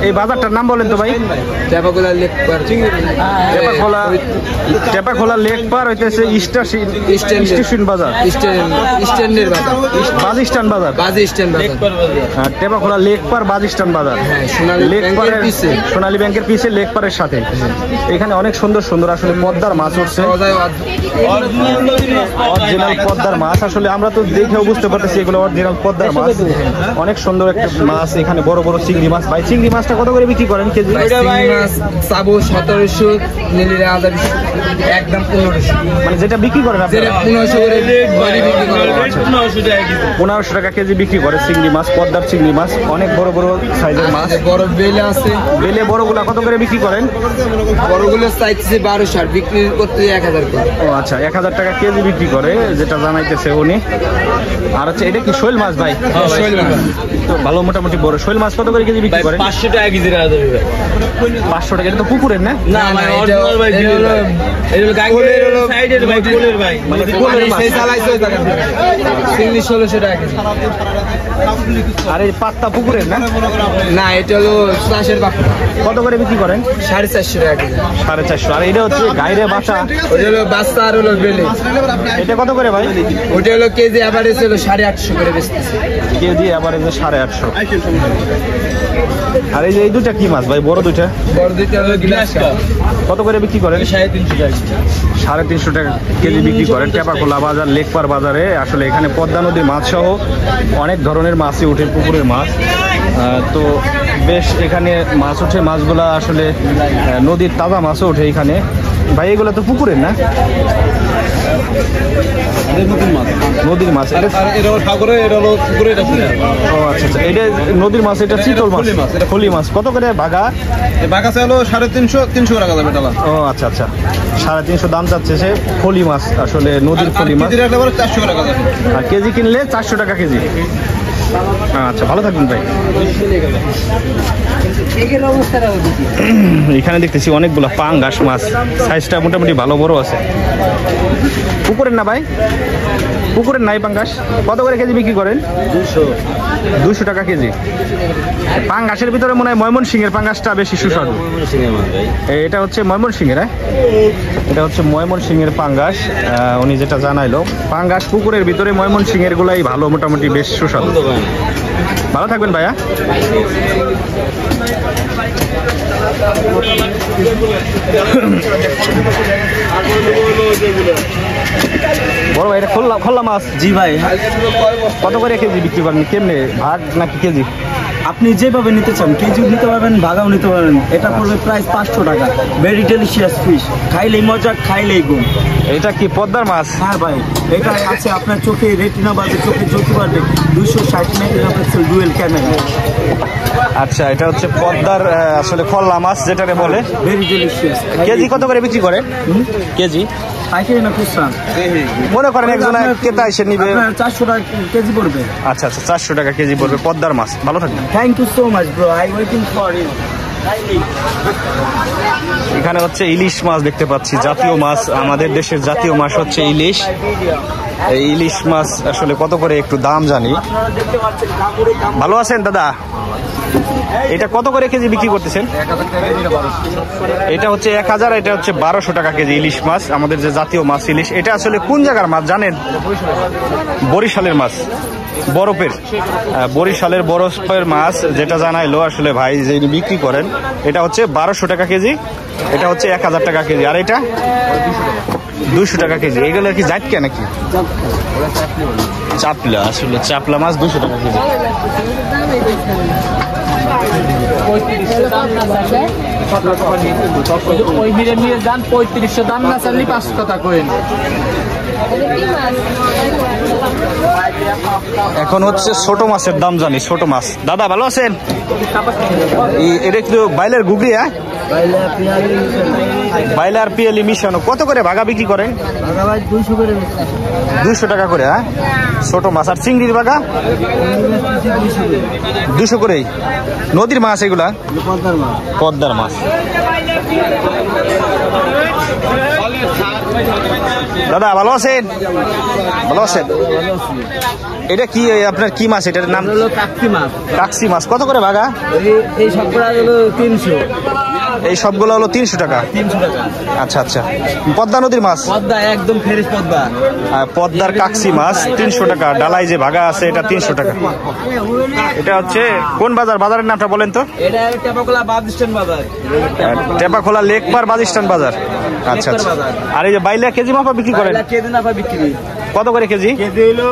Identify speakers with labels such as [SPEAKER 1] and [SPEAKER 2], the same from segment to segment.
[SPEAKER 1] এই বাজারটার নাম বলেন তো ভাই?
[SPEAKER 2] টেপাখোলা লেক পার।
[SPEAKER 1] টেপাখোলা লেক পার হইতেছে স্টেশন বাজার,
[SPEAKER 2] স্ট্যান্ডের বাজার,
[SPEAKER 1] বাস স্ট্যান্ড বাজার,
[SPEAKER 2] বাস স্ট্যান্ড বাজার।
[SPEAKER 1] টেপাখোলা লেক পার বাস স্ট্যান্ড বাজার। লেক পারের সোনালী ব্যাংকের পিছে লেক পারের সাথে এখানে অনেক সুন্দর সুন্দর আসলে পদ্মার মাছ উঠছে, অরিজিনাল পদ্মার মাছ। আসলে আমরা তো দেখেও বুঝতে পারতেছি এগুলো অরিজিনাল পদ্মার মাছ। অনেক সুন্দর একটা মাছ। এখানে বড় বড় চিংড়ি মাছ। ভাই চিংড়ি মাছটা কত করে বিক্রি করেন কেজি?
[SPEAKER 2] চাবো 1700, নীলিরা 1000, একদম 1500।
[SPEAKER 1] মানে যেটা বিক্রি করেন আপনারা
[SPEAKER 2] 1500 করে বিক্রি করেন।
[SPEAKER 1] 1500 টাকা কেজি বিক্রি করে চিংড়ি মাছ, পদ্মার চিংড়ি মাছ। অনেক বড় বড় সাইজের মাছ।
[SPEAKER 2] বড় বেলে আছে,
[SPEAKER 1] বেলে বড়গুলা কত করে বিক্রি করেন?
[SPEAKER 2] বড়গুলো চাইছে 1200, বিক্রি করতে 1000 করে।
[SPEAKER 1] ও আচ্ছা, 1000 টাকা কেজি বিক্রি করে, যেটা জানাইতেছে উনি। আর হচ্ছে এটা কি শৈল মাছ ভাই?
[SPEAKER 2] শৈল মাছ
[SPEAKER 1] তো ভালো মোটামুটি বড় শৈল মাছ কত করে কেজি বিক্রি করেন?
[SPEAKER 2] 500 টাকা কেজি।
[SPEAKER 1] 500 টাকা। এটা তো পুকুরের না?
[SPEAKER 2] না না, এটা ভাই এটা গাঙ্গের সাইডের ভাই, কোলের ভাই, মানে কোলের মাছ। সেই চালাইছে ওই জায়গা চিংড়ি 1600 টাকা কেজি।
[SPEAKER 1] আর এই পাত্তা পুকুরের না?
[SPEAKER 2] না, এটা হলো চাষের পাত্তা।
[SPEAKER 1] কত করে বিক্রি করেন?
[SPEAKER 2] 450 টাকা কেজি।
[SPEAKER 1] 450। আর এটা হচ্ছে গাইরে বাচ্চা,
[SPEAKER 2] ওটা হলো বাচ্চা আর হলো বেলে।
[SPEAKER 1] এটা কত করে ভাই?
[SPEAKER 2] ওটা হলো কেজি এভারেজ হলো 850 করে বেচতেছে।
[SPEAKER 1] KG average 850। আর এই যে এই দুটা কি মাছ ভাই? বড় দুইটা?
[SPEAKER 2] বড় দুইটা হলো গ্লাস কাপ।
[SPEAKER 1] কত করে বিক্রি করেন?
[SPEAKER 2] 350 টাকা।
[SPEAKER 1] 350 টাকা কেজি বিক্রি করেন টেপাখোলা বাজার, লেকপার বাজারে। আসলে এখানে পদ্মা নদীর মাছ সহ অনেক ধরনের মাছই ওঠে, পুকুরের মাছ। তো বেশ এখানে মাছ ওঠে। মাছগুলা আসলে নদীর তাজা মাছও ওঠে এখানে। ভাই এগুলো তো পুকুরের না? নদীর মাছ। ও আচ্ছা আচ্ছা, এটা নদীর মাছ, এটা চিতল মাছ, ফলি মাছ। কত করে বাগা?
[SPEAKER 3] বাগা চাইলো 350 টাকা যাবে টাকা।
[SPEAKER 1] ও আচ্ছা আচ্ছা, 350 দাম চাচ্ছে সে। ফলি মাছ আসলে নদীর ফলি মাছ।
[SPEAKER 3] 400 টাকা যাবে।
[SPEAKER 1] আর কেজি কিনলে 400 টাকা কেজি। আচ্ছা, ভালো থাকবেন ভাই। এখানে দেখতেছি অনেকগুলো পাঙ্গাস মাছ, সাইজটা মোটামুটি ভালো বড় আছে। পুকুরের না ভাই? পুকুরের নাই পাঙ্গাস? কত করে কেজি বিক্রি করেন? 200 টাকা কেজি। পাঙ্গাসের ভিতরে মনে হয় ময়মনসিংহের পাঙ্গাসটা বেশি সুস্বাদু। এটা হচ্ছে ময়মনসিংহের, এটা হচ্ছে ময়মনসিংহের পাঙ্গাস। উনি যেটা জানাইলো, পাঙ্গাস পুকুরের ভিতরে ময়মনসিংহের গুলাই ভালো, মোটামুটি বেশ সুস্বাদু। ভালো থাকবেন ভাইয়া। বড় ভাই, এটা খোল্লা মাছ?
[SPEAKER 3] জি ভাই।
[SPEAKER 1] কত করে কেজি বিক্রি করেন? কেমনে, ভাগ নাকি কেজি?
[SPEAKER 3] আপনি যেভাবে নিতে চান, কেজিও নিতে পারবেন, ভাগাও নিতে পারবেন। এটা পড়বে প্রাইস 500 টাকা। ভেরি ডেলিশিয়াস ফিশ, খাইলেই মজা, খাইলেই গুণ।
[SPEAKER 1] এটা কি পদ্মার মাছ?
[SPEAKER 3] হ্যাঁ ভাই, এটা আছে আপনার চোখে রেটিনা বাজে, চোখে জ্যোতি বাড়বে। 260 মেগাপিক্সেল ডুয়েল ক্যামেরা।
[SPEAKER 1] আচ্ছা, এটা হচ্ছে পদ্মার আসলে খোল্লা মাছ যেটাকে বলে।
[SPEAKER 3] Very delicious.
[SPEAKER 1] কেজি কত করে বিক্রি করে? কেজি
[SPEAKER 3] পাইকারি না খুচরা?
[SPEAKER 1] মনে করেন একজন ক্রেতা এসে নিবে,
[SPEAKER 3] 400 টাকা কেজি পড়বে।
[SPEAKER 1] আচ্ছা আচ্ছা, 400 টাকা কেজি পড়বে পদ্মার মাছ। ভালো থাকবেন।
[SPEAKER 3] Thank you so much bro, I waiting for you.
[SPEAKER 1] এখানে হচ্ছে ইলিশ মাছ দেখতে পাচ্ছি, জাতীয় মাছ। আমাদের দেশের জাতীয় মাছ হচ্ছে ইলিশ। এই ইলিশ মাছ আসলে কত করে একটু দাম জানি। ভালো আছেন দাদা? এটা কত করে কেজি বিক্রি করতেছেন? এটা হচ্ছে 1000, এটা হচ্ছে 1200 টাকা কেজি ইলিশ মাছ। আমাদের যে জাতীয় মাছ ইলিশ, এটা আসলে কোন জায়গার মাছ জানেন? বরিশালের মাছ, বরফের। বরিশালের বরফের মাছ যেটা জানাইলো আসলে ভাই যে বিক্রি করেন। এটা হচ্ছে 1200 টাকা কেজি, এটা হচ্ছে 1000 টাকা কেজি। আর এটা 200 টাকা কেজি। এগুলো কি জাটকা নাকি? চাপলা, আসলে চাপলা মাছ 200 টাকা কেজি। এখন হচ্ছে ছোট মাছের দাম জানি। ছোট মাছ। দাদা ভালো আছেন? এটা একটু বাইলের গুগলি, বাইলার পিয়ালি মিশানো। কত করে ভাগা বিক্রি করেন? 200 টাকা করে। ছোট মাছ। আর চিংড়ির ভাগা 200 করেই। নদীর মাছ এগুলা? পদ্মার মাছ। দাদা ভালো আছেন? ভালো আছেন। এটা কি আপনার কি মাছ? এটার নাম
[SPEAKER 3] হলো কাকসি মাছ।
[SPEAKER 1] কাকসি মাছ। কত করে ভাগা?
[SPEAKER 3] এই সবগুলা হলো 300।
[SPEAKER 1] এই সবগুলো হলো 300 টাকা।
[SPEAKER 3] 300 টাকা।
[SPEAKER 1] আচ্ছা আচ্ছা। পদ্মা নদীর মাছ,
[SPEAKER 3] পদ্মা একদম ফ্রেশ পদ্মা।
[SPEAKER 1] পদ্মার কাকসি মাছ 300 টাকা। ডালাই যে ভাগা আছে এটা 300 টাকা। এটা হচ্ছে কোন বাজার? বাজারের নামটা বলেন তো।
[SPEAKER 3] এটা টেপাখোলা বাস স্ট্যান্ড বাজার।
[SPEAKER 1] টেপাখোলা লেকপার বাজিস্টান বাজার। আচ্ছা আচ্ছা। আর এই যে বাইলা কেজি মাপা বিক্রি করেন?
[SPEAKER 3] কেজি না বিক্রি।
[SPEAKER 1] কত করে কেজি?
[SPEAKER 3] কেজি হলো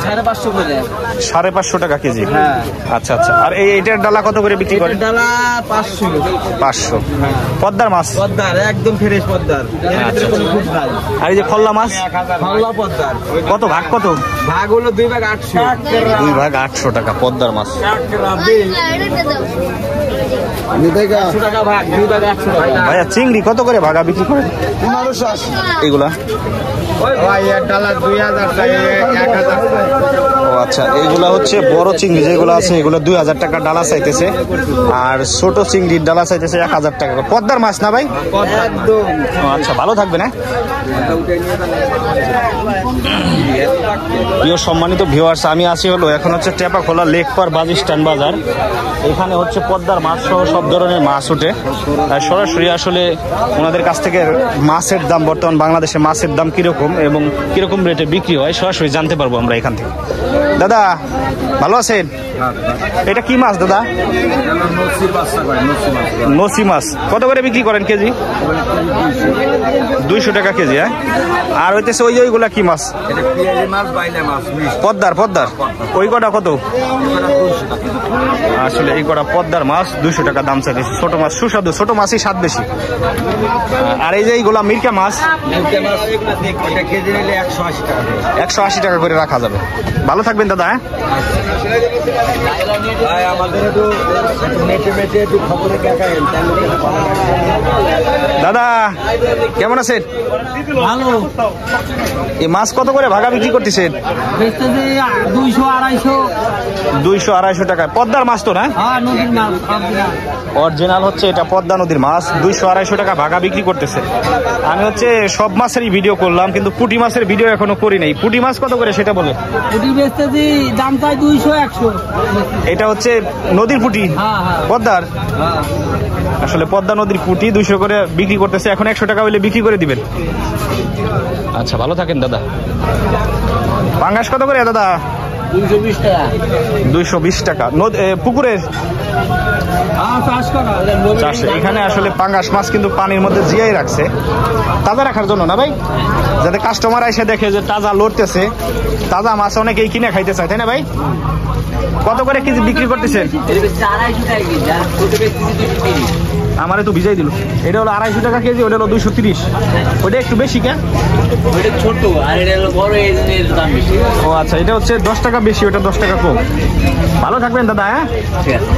[SPEAKER 3] 550 করে।
[SPEAKER 1] 550 টাকা কেজি।
[SPEAKER 3] হ্যাঁ।
[SPEAKER 1] আচ্ছা আচ্ছা। আর এইটার ডালা কত করে বিক্রি করেন?
[SPEAKER 3] ডালা 500।
[SPEAKER 1] 500। পদ্মার মাছ?
[SPEAKER 3] পদ্মার একদম ফ্রেশ পদ্মার। কোনো খুব নাই।
[SPEAKER 1] আর এই যে খল্লা মাছ?
[SPEAKER 3] খল্লা পদ্মার।
[SPEAKER 1] কত ভাগ? কত
[SPEAKER 3] ভাগ হলো 2 ভাগ 800।
[SPEAKER 1] 2 ভাগ 800 টাকা পদ্মার মাছ।
[SPEAKER 3] 800 টাকা ভাগ, 2 ভাগ 800 টাকা।
[SPEAKER 1] ভাইয়া চিংড়ি কত করে ভাগা বিক্রি করেন?
[SPEAKER 3] 1580।
[SPEAKER 1] এগুলা
[SPEAKER 3] ডালা 2000 টাকা, 1000।
[SPEAKER 1] ও আচ্ছা। এইগুলা হচ্ছে বড় চিংড়ি যেগুলো আছে এগুলো 2000 টাকা ডালা চাইতেছে, আর ছোট চিংড়ির ডালা চাইতেছে 1000 টাকা। পদ্মার মাছ না ভাই?
[SPEAKER 3] একদম।
[SPEAKER 1] ও আচ্ছা, ভালো থাকবে না। প্রিয় সম্মানিত ভিউয়ার্স, আমি আছি হলো এখন হচ্ছে টেপাখোলা লেকপার বাস স্ট্যান্ড বাজার। এখানে হচ্ছে পদ্মার মাছ সহ সব ধরনের মাছ ওঠে। আর সরাসরি আসলে ওনাদের কাছ থেকে মাছের দাম, বর্তমান বাংলাদেশে মাছের দাম কিরকম এবং কিরকম রেটে বিক্রি হয় সরাসরি জানতে পারবো আমরা এখান থেকে। দাদা ভালো আছেন? এটা কি মাছ দাদা? নসি মাছ। কত করে বিক্রি করেন কেজি? 200 টাকা কেজি। হ্যাঁ। আর হইতেছে ওইগুলা কি মাছ? পদ্মার ওই কটা কত? আসলে এই কটা পদ্মার মাছ 200 টাকা দাম চাইতেছে। ছোট মাছ সুস্বাদু, ছোট মাছই স্বাদ বেশি। আর এই যে এইগুলা মিরকা মাছ, 180 টাকা করে রাখা যাবে। ভালো থাকবেন দাদা। হ্যাঁ। দাদা কেমন আছেন?
[SPEAKER 3] ভালো।
[SPEAKER 1] এই মাছ কত করে ভাগা বিক্রি করতেছেন? 200-250 টাকা। পদ্মার মাছ তো না? অরিজিনাল হচ্ছে এটা পদ্মা নদীর মাছ। 200-250 টাকা ভাগা বিক্রি করতেছে। আমি হচ্ছে সব মাছেরই ভিডিও করলাম, কিন্তু পুঁটি মাছের ভিডিও এখনো করি নাই। পুঁটি মাছ কত করে সেটা বলে?
[SPEAKER 3] দাম চাই 200-100।
[SPEAKER 1] এটা হচ্ছে নদীর পুঁটি পদ্মার। আসলে পদ্মা নদীর পুঁটি 200 করে বিক্রি করতেছে। এখন 100 টাকা হলে বিক্রি করে দিবেন। আচ্ছা, ভালো থাকেন দাদা। পাঙ্গাস কত করে দাদা?
[SPEAKER 3] 220 টাকা।
[SPEAKER 1] 220 টাকা। পুকুরের চাষে এখানে আসলে পাঙ্গাস মাছ কিন্তু পানির মধ্যে জিয়াই রাখছে তাজা রাখার জন্য না ভাই, যাতে কাস্টমার এসে দেখে যে তাজা লড়তেছে। তাজা মাছ অনেকেই কিনে খাইতে চায়, তাই না ভাই? কত করে কেজি বিক্রি করতেছেন? আমারে তো ভিজাই দিল। এটা হলো 250 টাকা কেজি, ওটা হলো 230। ওটা একটু বেশি কে?
[SPEAKER 3] ছোট আর এটা হলো বড়, এর দাম বেশি।
[SPEAKER 1] ও আচ্ছা, এটা হচ্ছে 10 টাকা বেশি, ওটা 10 টাকা কম। ভালো থাকবেন দাদা। হ্যাঁ, ঠিক আছে।